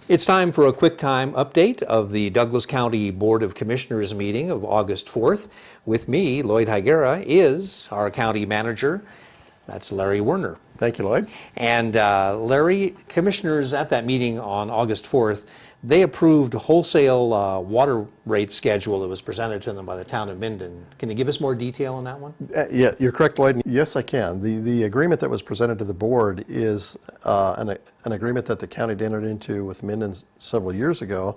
It's time for a quick time update of the Douglas County Board of Commissioners meeting of August 4th. With me, Lloyd Higuera, is our county manager. That's Larry Werner. Thank you, Lloyd. And Larry, commissioners at that meeting on August 4th, they approved wholesale water rate schedule that was presented to them by the town of Minden. Can you give us more detail on that one? Yeah, you're correct, Lloyd. Yes, I can. The agreement that was presented to the board is an agreement that the county entered into with Minden several years ago,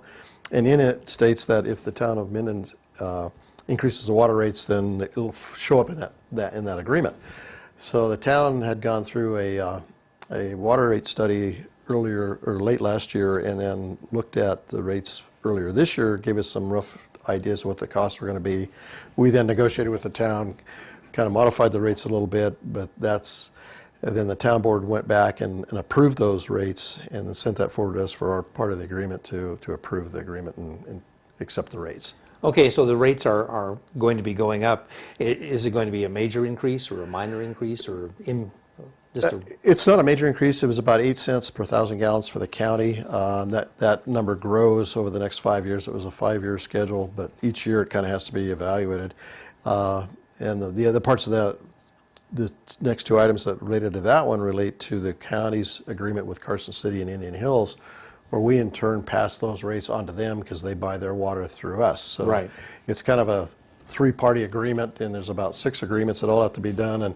and in it states that if the town of Minden increases the water rates, then it'll show up in that agreement. So the town had gone through a water rate study earlier or late last year, and then looked at the rates earlier this year, gave us some rough ideas of what the costs were going to be. We then negotiated with the town, kind of modified the rates a little bit, but and then the town board went back and approved those rates, and then sent that forward to us for our part of the agreement to approve the agreement and accept the rates. Okay, so the rates are going to be going up. Is it going to be a major increase or a minor increase, or It's not a major increase. It was about 8 cents per 1,000 gallons for the county. That number grows over the next 5 years. It was a 5-year schedule, but each year it kind of has to be evaluated. And the other parts of that, the next two items that related to that one relate to the county's agreement with Carson City and Indian Hills, where we in turn pass those rates on to them because they buy their water through us. So right. It's kind of a three-party agreement, and there's about 6 agreements that all have to be done. And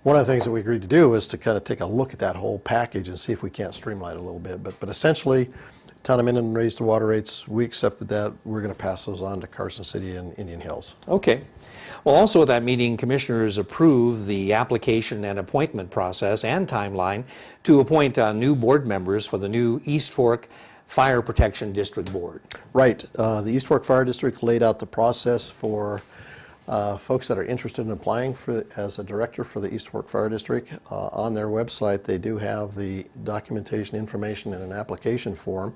one of the things that we agreed to do was to kind of take a look at that whole package and see if we can't streamline it a little bit. But essentially, town of Minden raised the water rates. We accepted that. We're going to pass those on to Carson City and Indian Hills. Okay. Well, also at that meeting, commissioners approved the application and appointment process and timeline to appoint new board members for the new East Fork Fire Protection District Board. Right. The East Fork Fire District laid out the process for folks that are interested in applying as a director for the East Fork Fire District. On their website, they do have the documentation information and an application form.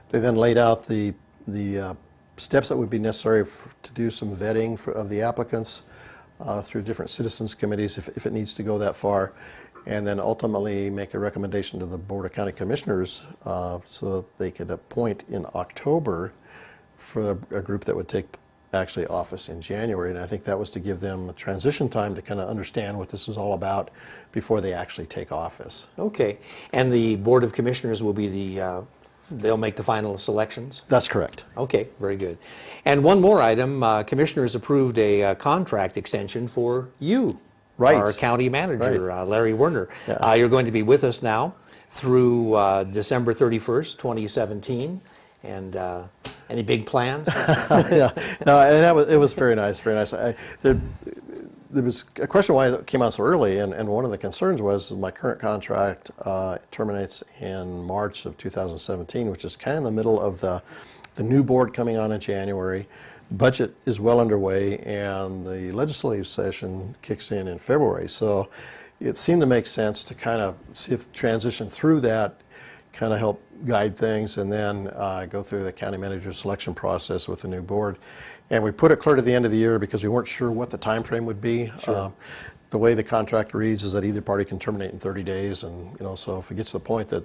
They then laid out the steps that would be necessary to do some vetting of the applicants through different citizens committees if it needs to go that far, and then ultimately make a recommendation to the Board of County Commissioners so that they could appoint in October for a group that would take actually office in January. And I think that was to give them a transition time to kind of understand what this is all about before they actually take office. Okay. And the Board of Commissioners will be they'll make the final selections? That's correct. Okay, very good. And one more item, commissioners approved a contract extension for you, right, our county manager, right. Larry Werner. Yeah. You're going to be with us now through December 31st, 2017. And any big plans? Yeah, no, and it was very nice, very nice. There was a question why it came out so early, and one of the concerns was my current contract terminates in March of 2017, which is kind of in the middle of the new board coming on in January. Budget is well underway, and the legislative session kicks in February. So it seemed to make sense to kind of see if transition through that, kind of help guide things, and then go through the county manager selection process with the new board. And we put it clear to the end of the year because we weren't sure what the time frame would be. Sure. The way the contract reads is that either party can terminate in 30 days, and so if it gets to the point that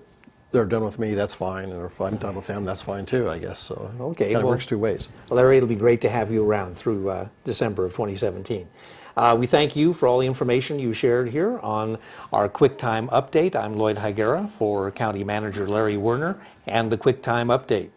they're done with me, that's fine, or if I'm done with them, that's fine too, I guess. So okay, it kind of works two ways. Larry, it'll be great to have you around through December of 2017. We thank you for all the information you shared here on our Quick Time Update. I'm Lloyd Higuera for County Manager Larry Werner and the Quick Time Update.